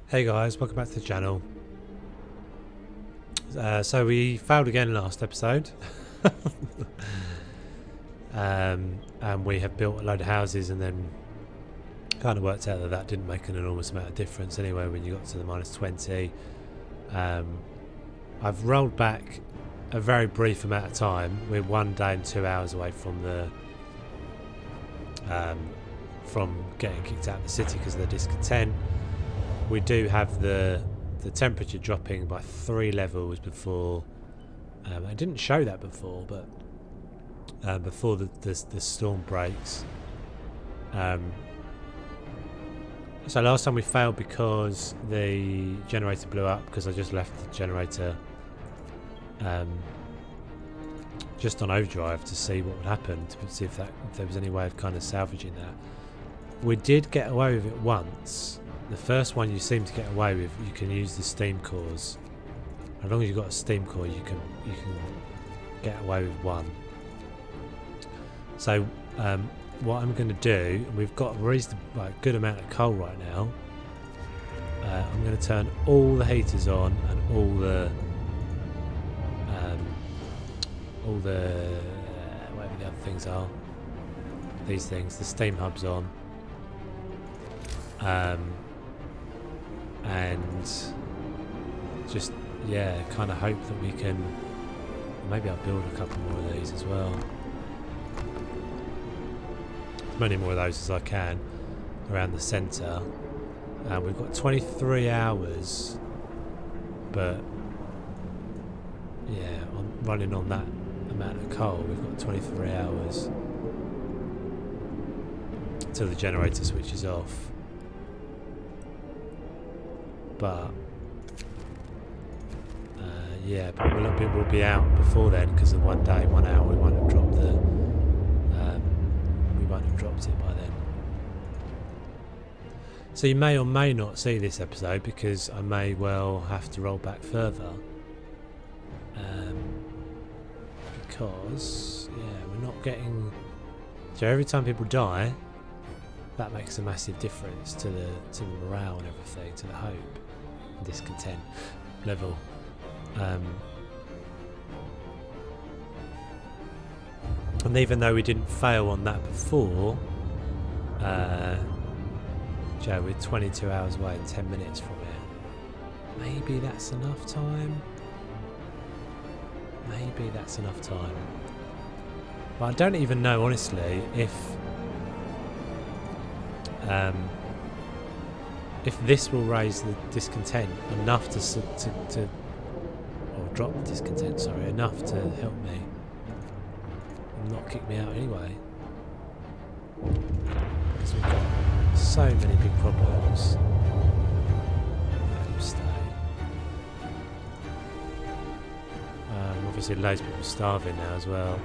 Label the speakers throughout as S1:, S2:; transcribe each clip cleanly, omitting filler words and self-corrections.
S1: Hey guys, welcome back to the channel. So we failed again last episode. And we have built a load of houses and then kind of worked out that that didn't make an enormous amount of difference anyway when you got to the -20. I've rolled back a very brief amount of time. We're 1 day and 2 hours away from the from getting kicked out of the city because of the discontent. We do have the temperature dropping by 3 levels before. I didn't show that before, but before the storm breaks. So last time we failed because the generator blew up because I just left the generator just on overdrive to see what would happen, to see if there was any way of kind of salvaging that. We did get away with it once. The first one you seem to get away with, you can use the steam cores. As long as you've got a steam core, you can get away with one. So what I'm going to do, we've got a reasonable, good amount of coal right now. I'm going to turn all the heaters on and all the whatever the other things are. These things, the steam hubs on. And just, yeah, kind of hope that we can, maybe I'll build a couple more of these as well. As many more of those as I can around the centre. We've got 23 hours, but yeah, running on that amount of coal, we've got 23 hours until the generator switches off. But yeah, but we'll be out before then because of 1 day, 1 hour. We won't have dropped it by then. So you may or may not see this episode because I may well have to roll back further. Because yeah, we're not getting. So every time people die, that makes a massive difference to the morale and everything, to the hope, discontent level. And even though we didn't fail on that before, Joe, we're 22 hours away and 10 minutes from it. Maybe that's enough time. Maybe that's enough time. But I don't even know, honestly, if this will raise the discontent enough to or drop the discontent, sorry, enough to help me and not kick me out anyway. Because we've got so many big problems. Stay. Obviously loads of people starving now as well.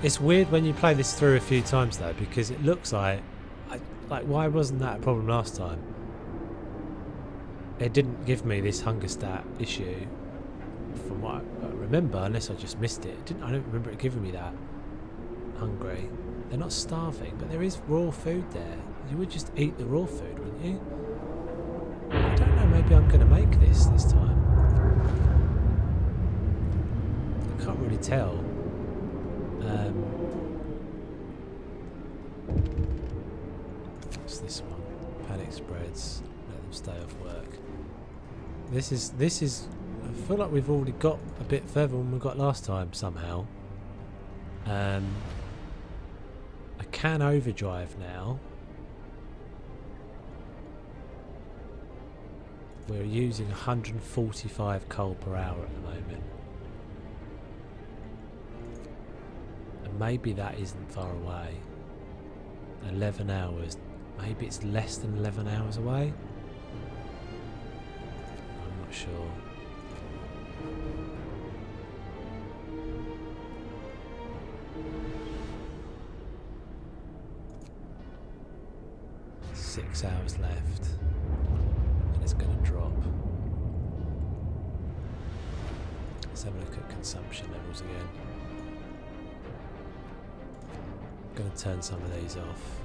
S1: It's weird when you play this through a few times though, because it looks like why wasn't that a problem last time? It didn't give me this hunger stat issue from what I remember, unless I just missed it. I don't remember it giving me that. Hungry. They're not starving, but there is raw food there. You would just eat the raw food, wouldn't you? I don't know, maybe I'm going to make this time. I can't really tell. What's this one? Panic spreads. Let them stay off work. This is. I feel like we've already got a bit further than we got last time somehow. I can overdrive now. We're using 145 coal per hour at the moment. And maybe that isn't far away. 11 hours. Maybe it's less than 11 hours away. I'm not sure. Six hours left, and it's going to drop. Let's have a look at consumption levels again. I'm going to turn some of these off.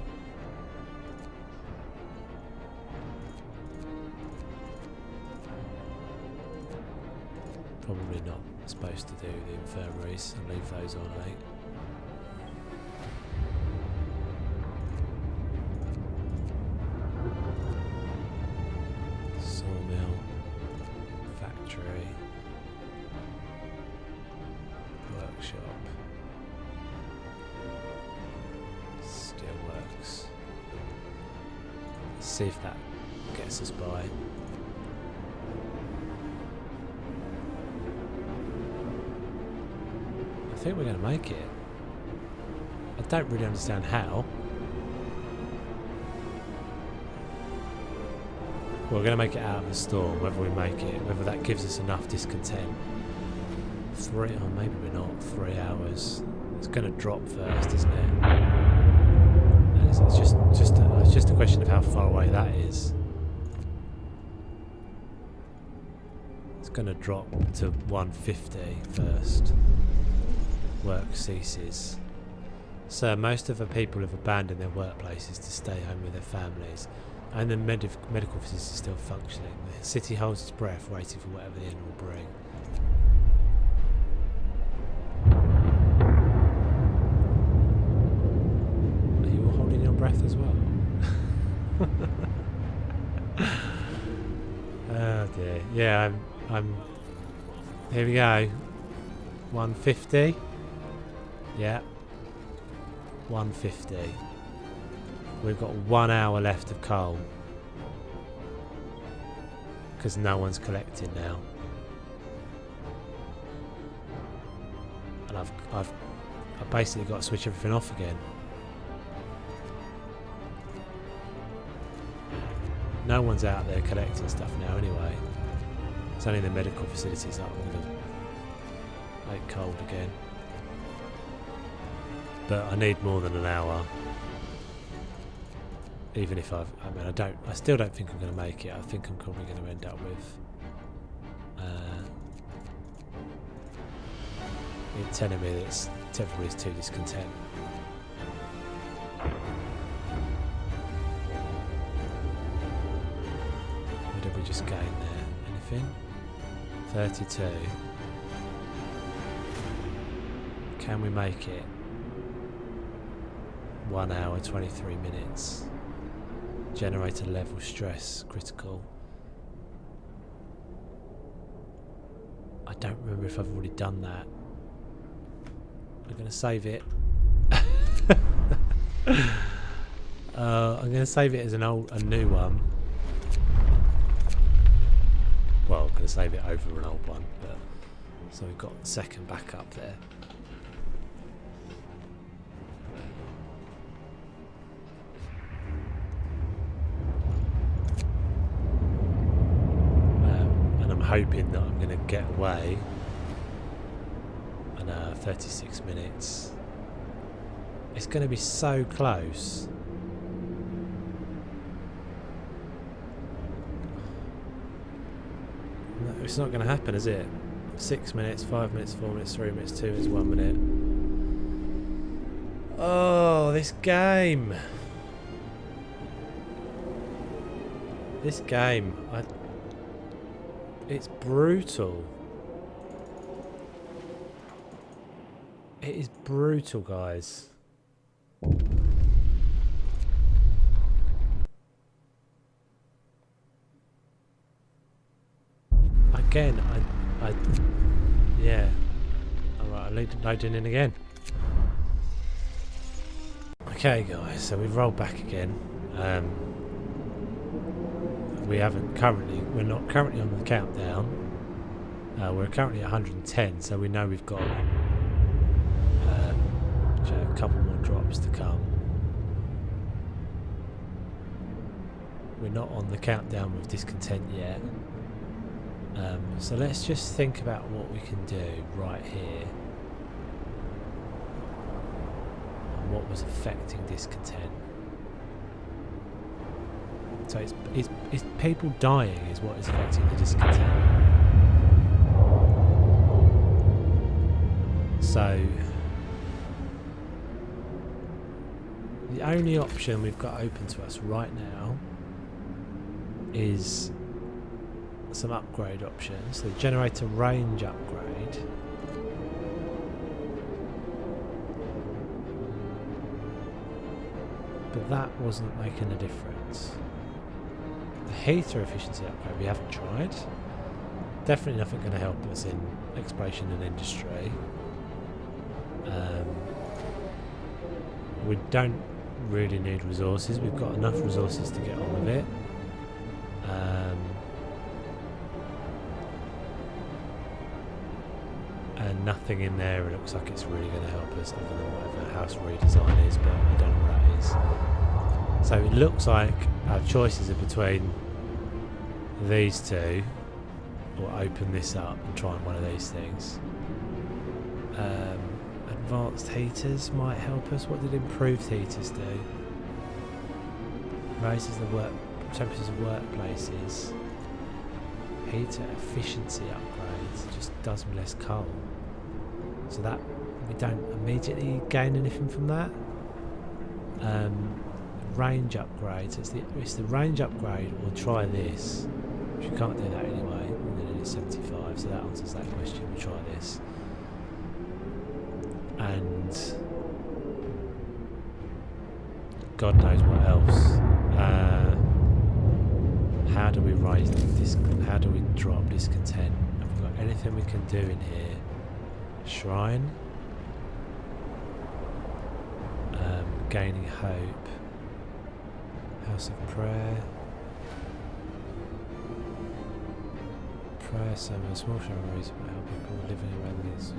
S1: Probably not supposed to do the infirmaries and leave those on, I think. Sawmill, factory, workshop, steelworks. Let's see if that gets us by. I think we're going to make it. I don't really understand how. We're going to make it out of the storm, whether we make it, whether that gives us enough discontent. 3, or maybe we're not, 3 hours. It's going to drop first, isn't it? And it's just a question of how far away that is. It's going to drop to 150 first. Work ceases. So most of the people have abandoned their workplaces to stay home with their families, and the medical facility is still functioning. The city holds its breath, waiting for whatever the end will bring. Are you all holding your breath as well? Oh dear. Yeah, I'm. Here we go. 150. Yeah, 150. We've got 1 hour left of coal because no one's collecting now, and I've basically got to switch everything off again. No one's out there collecting stuff now anyway. It's only the medical facilities that are going to make cold again. But I need more than an hour. Even if I still don't think I'm going to make it. I think I'm probably going to end up with it telling me that everybody's too discontent. What did we just gain there? Anything? 32. Can we make it? 1 hour, 23 minutes. Generator level stress, critical. I don't remember if I've already done that. I'm going to save it. I'm going to save it as a new one. Well, I'm going to save it over an old one, but so we've got the second backup there. Hoping that I'm going to get away in 36 minutes. It's going to be so close. No, it's not going to happen, is it? 6 minutes, 5 minutes, 4 minutes, 3 minutes, 2 minutes, 1 minute. Oh, this game. It's brutal. It is brutal, guys. Again, yeah. Alright, loading in again. Okay, guys, so we've rolled back again. We're not currently on the countdown. We're currently at 110, so we know we've got a couple more drops to come. We're not on the countdown with discontent yet. So let's just think about what we can do right here. And what was affecting discontent. So it's people dying is what is affecting the discontent. So the only option we've got open to us right now is some upgrade options. The generator range upgrade. But that wasn't making a difference. The heater efficiency upgrade we haven't tried. Definitely nothing going to help us in exploration and industry. We don't really need resources. We've got enough resources to get on with it. And nothing in there looks like it's really going to help us other than whatever house redesign is, but I don't know what that is. So it looks like our choices are between these two, or open this up and try one of these things. Advanced heaters might help us. What did improved heaters do? Raises the temperatures of workplaces. Heater efficiency upgrades, just does less coal. So that we don't immediately gain anything from that. Range upgrades. It's the range upgrade. We'll try this. Which we can't do that anyway. And then it's 75, so that answers that question. We'll try this. And God knows what else. How do we raise this? How do we drop discontent? Have we got anything we can do in here? Shrine. Gaining hope. House of prayer. Prayer sermon, small shrine about how people living around these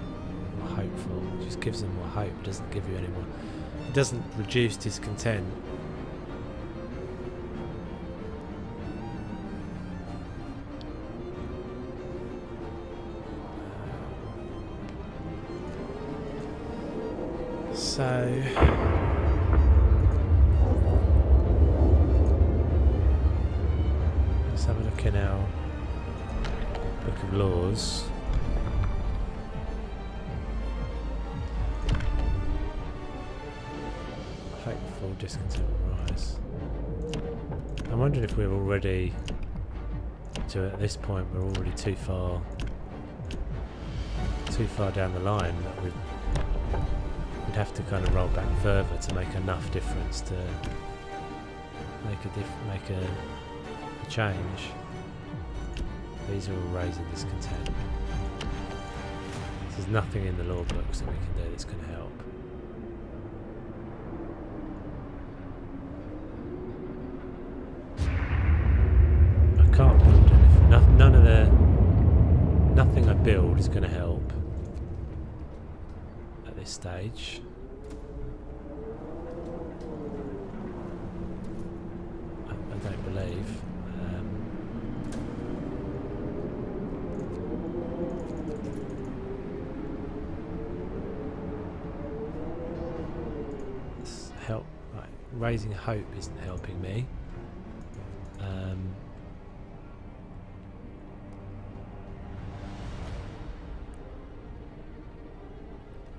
S1: more hopeful. It just gives them more hope. It doesn't give you any more. It doesn't reduce discontent. So let's have a look in our Book of Laws. Hopeful discontent will rise. I'm wondering if we're already at this point we're already too far down the line that we'd have to kind of roll back further to make enough difference to make a change. These are all raising discontent. There's nothing in the law books that we can do that's going to help. I can't build anything. Nothing I build is going to help at this stage. I don't believe. Help, right, raising hope isn't helping me.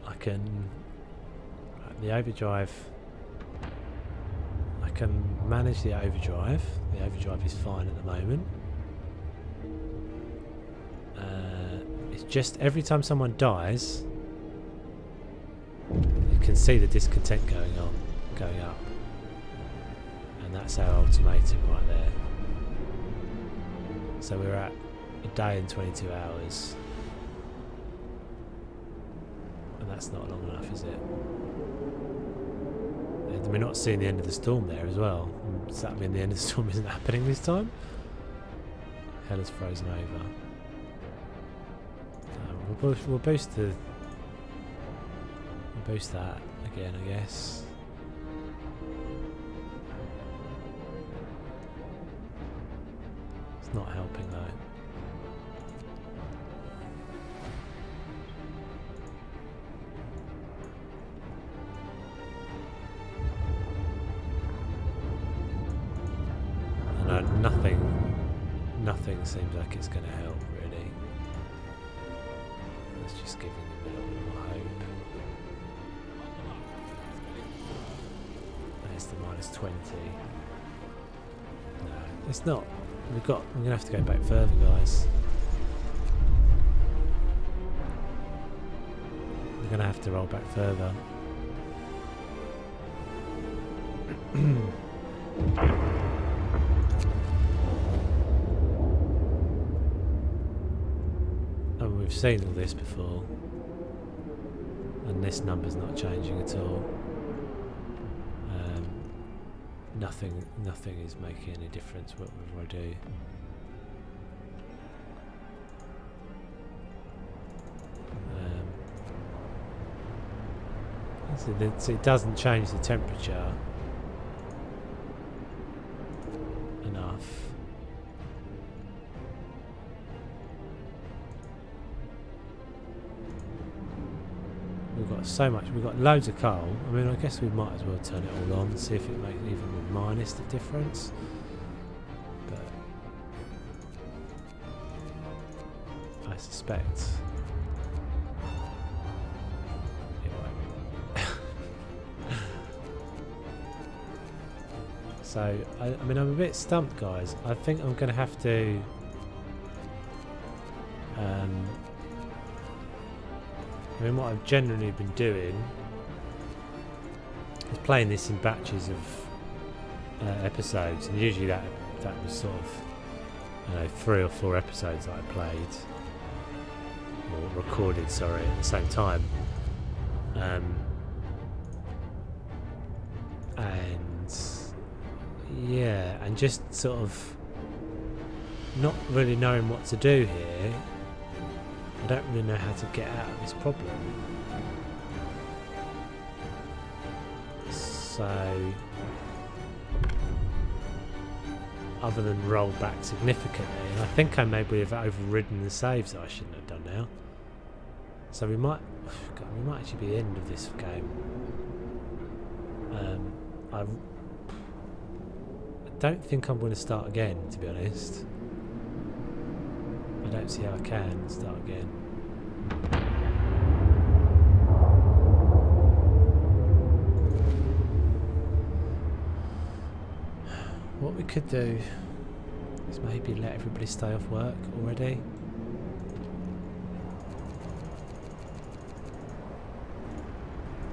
S1: I can the overdrive. I can manage the overdrive. The overdrive is fine at the moment. It's just every time someone dies, you can see the discontent going up, and that's our ultimatum right there. So we're at a day and 22 hours, and that's not long enough, is it? And we're not seeing the end of the storm there as well. Does that mean the end of the storm isn't happening this time? Hell is frozen over. We'll boost that again, I guess. It's not helping though. And nothing seems like it's going to help really. It's just giving them a little bit more hope. There's the -20. No, it's not. We're gonna have to go back further, guys. We're gonna have to roll back further. And we've seen all this before, and this number's not changing at all. Nothing is making any difference whatever I do. So it doesn't change the temperature enough. We've got so much. We've got loads of coal. I mean, I guess we might as well turn it all on and see if it makes even with minus the difference. But I suspect it won't. So I mean, I'm a bit stumped, guys. I think I'm going to have to. I mean, what I've generally been doing is playing this in batches of episodes, and usually that was sort of 3 or 4 episodes that I played or recorded, sorry, at the same time, and yeah, and just sort of not really knowing what to do here. I don't really know how to get out of this problem. So, other than roll back significantly, and I think I maybe have overridden the saves that I shouldn't have done now. So we might actually be the end of this game. I don't think I'm going to start again, to be honest. I don't see how I can start again. What we could do is maybe let everybody stay off work already.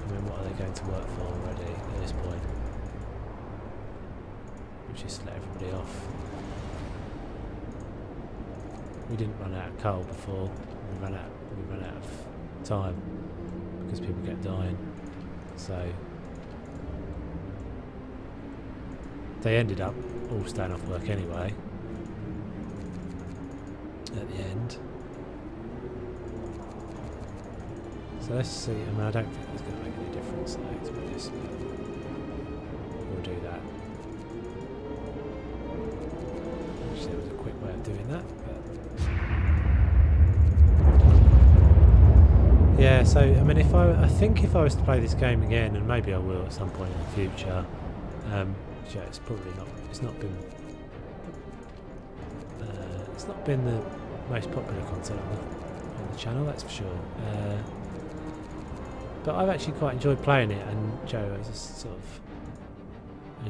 S1: I mean, what are they going to work for already at this point? We'll just let everybody off. We didn't run out of coal before. We ran out of time because people kept dying. So they ended up all staying off work anyway at the end. So let's see. I mean, I don't think it's going to make any difference though, to be honest. We'll do that. Actually, there was a quick way of doing that. Yeah, so I mean, I think if I was to play this game again, and maybe I will at some point in the future, yeah, it's probably not. It's not been the most popular content on the channel, that's for sure. But I've actually quite enjoyed playing it, and Joe, as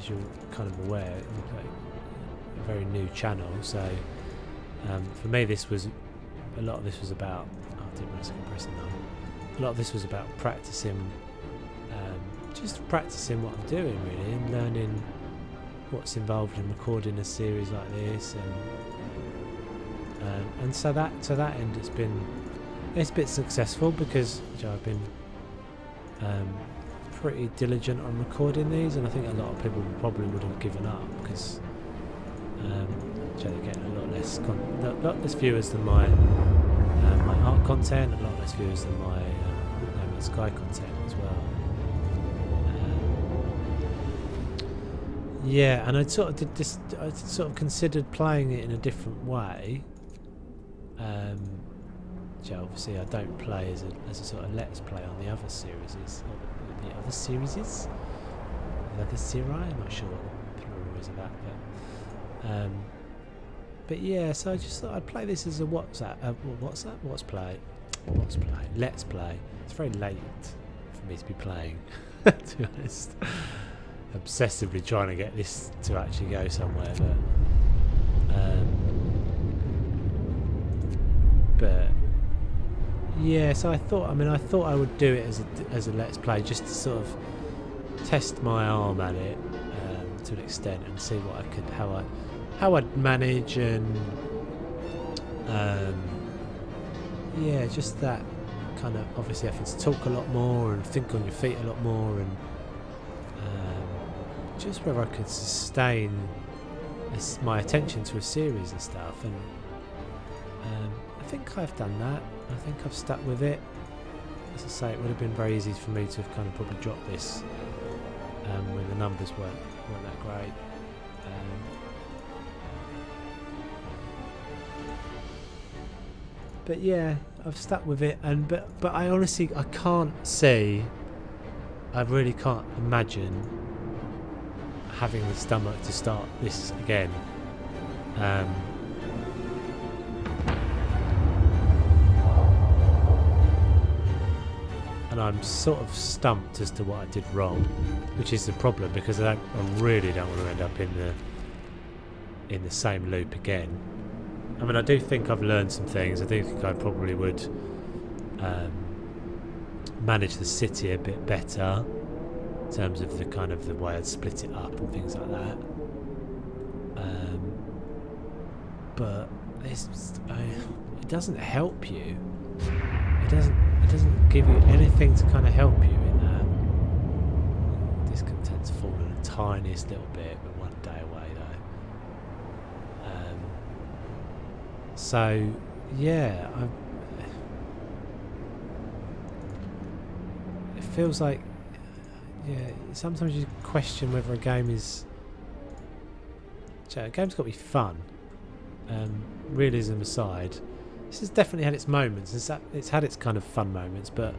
S1: you're kind of aware, it's like a very new channel. So for me, a lot of this was about. Oh, I didn't realize I could press it now. A lot of this was about practicing, just practicing what I'm doing really, and learning what's involved in recording a series like this, and so that end it's been successful because I've been pretty diligent on recording these, and I think a lot of people probably would have given up because they're getting a lot less viewers than my art content, a lot less viewers than my Sky content as well. Yeah, and I sort of considered playing it in a different way. Obviously, I don't play as a sort of let's play on the other series. I'm not sure what the plural is of that, but yeah. So I just thought I'd play this as a let's play. It's very late for me to be playing, to be honest. Obsessively trying to get this to actually go somewhere, but But yeah, so I thought I would do it as a let's play, just to sort of test my arm at it to an extent, and see what I could, how I'd manage, and yeah, just that kind of obviously having to talk a lot more and think on your feet a lot more, and just whether I could sustain my attention to a series and stuff. And I think I've done that. I think I've stuck with it. As I say, it would have been very easy for me to have kind of probably dropped this when the numbers weren't that great. But yeah, I've stuck with it, and but I honestly, I can't see, I really can't imagine having the stomach to start this again. And I'm sort of stumped as to what I did wrong, which is the problem, because I really don't want to end up in the same loop again. I mean, I do think I've learned some things. I do think I probably would manage the city a bit better in terms of the way I'd split it up and things like that. But it doesn't help you. It doesn't give you anything to kind of help you in that. Discontent's fallen the tiniest little bit, but one day away though. So yeah, it feels like, yeah, sometimes you question whether a game is. A game's got to be fun. Realism aside, this has definitely had its moments. It's had its kind of fun moments, but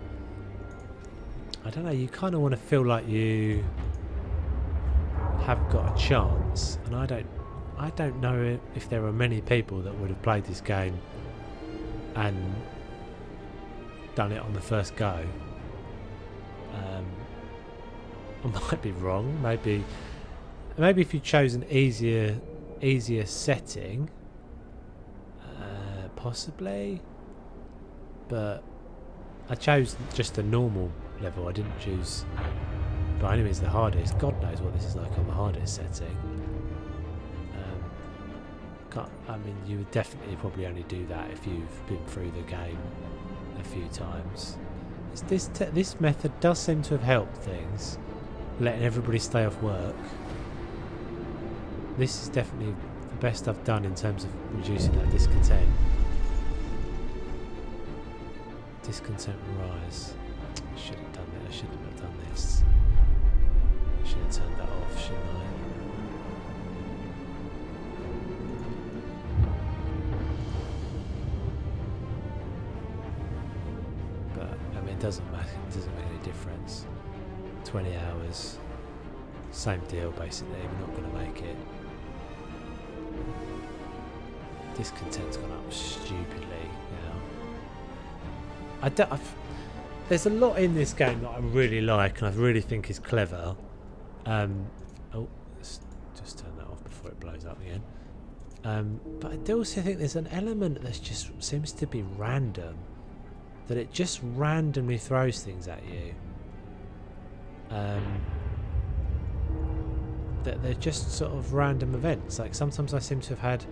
S1: I don't know. You kind of want to feel like you have got a chance, and I don't know if there are many people that would have played this game and done it on the first go. I might be wrong. Maybe if you chose an easier setting, possibly. But I chose just a normal level. I didn't choose by any means the hardest. God knows what this is like on the hardest setting. I mean, you would definitely probably only do that if you've been through the game a few times. This method does seem to have helped things, letting everybody stay off work. This is definitely the best I've done in terms of reducing that discontent. Discontent rise. I should have done that. I shouldn't have done this. I should have turned that off, shouldn't I? It doesn't matter. It doesn't make any difference. 20 hours, same deal basically. We're not going to make it. Discontent's gone up stupidly now. There's a lot in this game that I really like and I really think is clever. Let's just turn that off before it blows up again. But I do also think there's an element that just seems to be random. That it just randomly throws things at you. That they're just sort of random events. Like sometimes I seem to have had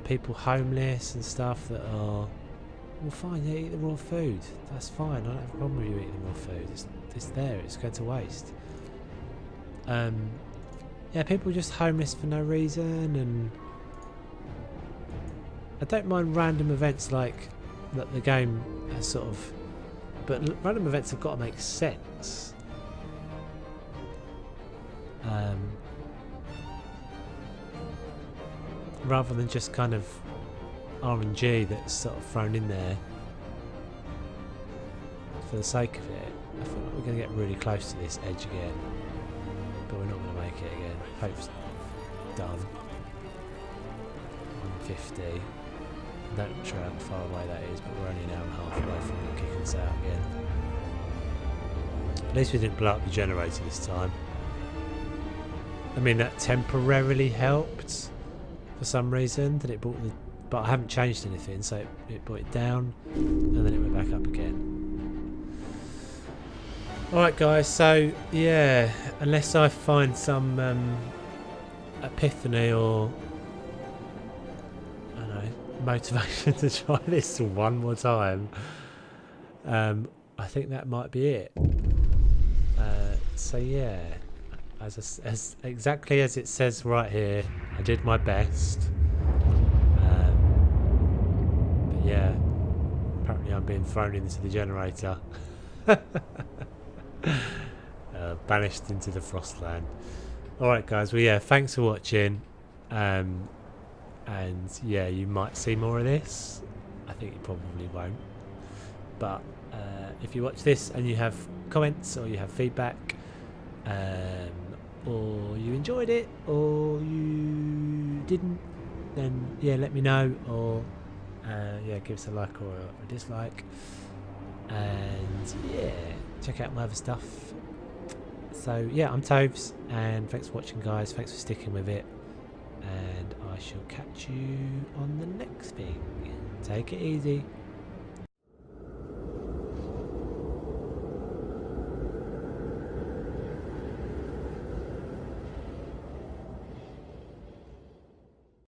S1: people homeless and stuff that are, well, fine, yeah, eat the raw food. That's fine. I don't have a problem with you eating the raw food. It's there. It's going to waste. Yeah, people just homeless for no reason, and I don't mind random events like that the game has sort of, but random events have got to make sense. Rather than just kind of RNG that's sort of thrown in there for the sake of it. I feel like we're going to get really close to this edge again, but we're not going to make it again. Hope's done. 150. Not sure how far away that is, but we're only an hour and a half away from kicking us out again. At least we didn't blow up the generator this time. I mean, that temporarily helped for for some reason, that it brought the, but I haven't changed anything, so it brought it down and then it went back up again. Alright guys, so yeah, unless I find some epiphany or I don't know, motivation to try this one more time, I think that might be it. So yeah, as exactly as it says right here, I did my best. But yeah, apparently I'm being thrown into the generator. Banished into the Frostland. Alright guys, well yeah, thanks for watching. And yeah, you might see more of this. I think you probably won't. But if you watch this and you have comments or you have feedback, or you enjoyed it or you didn't, then yeah, let me know, or yeah, give us a like or a dislike, and yeah, check out my other stuff. So yeah, I'm Toves, and thanks for watching guys, thanks for sticking with it, and I shall catch you on the next thing. Take it easy.